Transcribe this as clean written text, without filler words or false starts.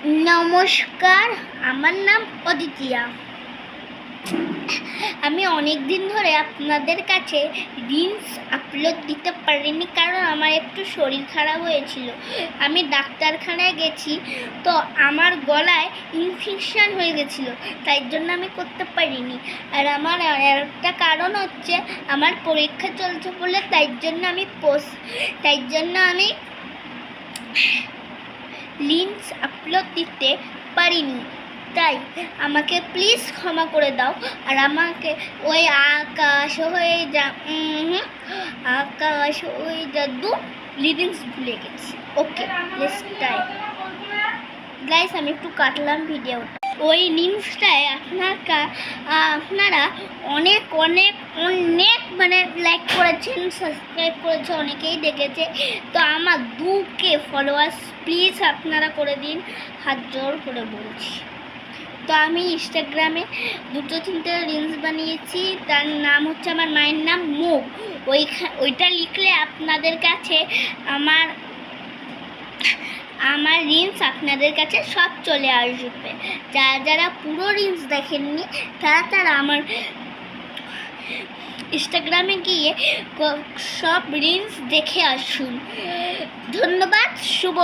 নমস্কার, আমার নাম অদিতিয়া। আমি অনেক দিন ধরে আপনাদের কাছে রিলস আপলোড দিতে পারিনি, কারণ আমার একটু শরীর খারাপ হয়েছিল। আমি ডাক্তারখানায় গেছি, তো আমার গলায় ইনফেকশান হয়ে গেছিলো, তাই জন্য আমি করতে পারিনি। আর আমার একটা কারণ হচ্ছে আমার পরীক্ষা চলছে বলে, তাই জন্য আমি লিঙ্কস আপলোড দিতে পারিনি। তাই আমাকে প্লিজ ক্ষমা করে দাও। আর আমাকে ওই আকাশ হয়ে দু লিরিক্স ভুলে গেছি। ওকে, লেটস ট্রাই। গাইস, আমি একটু কাটলাম ভিডিওটা। ওই লিঙ্কসটায় আপনারা অনেক মানে লাইক করেছেন, সাবস্ক্রাইব করেছে, অনেকেই দেখেছে। তো আমার 2K ফলোয়ার্স প্লিজ আপনারা করে দিন, হাত জোর করে বলছি। তো আমি ইনস্টাগ্রামে 2-3টে রিলস বানিয়েছি, তার নাম হচ্ছে আমার মায়ের নাম মুখ। ওইটা লিখলে আপনাদের কাছে আমার রিলস আপনাদের কাছে সব চলে আসবে। যারা পুরো রিলস দেখেননি তারা আমার ইনস্টাগ্রামে গিয়ে সব রিলস দেখে আসুন। ধন্যবাদ। শুভ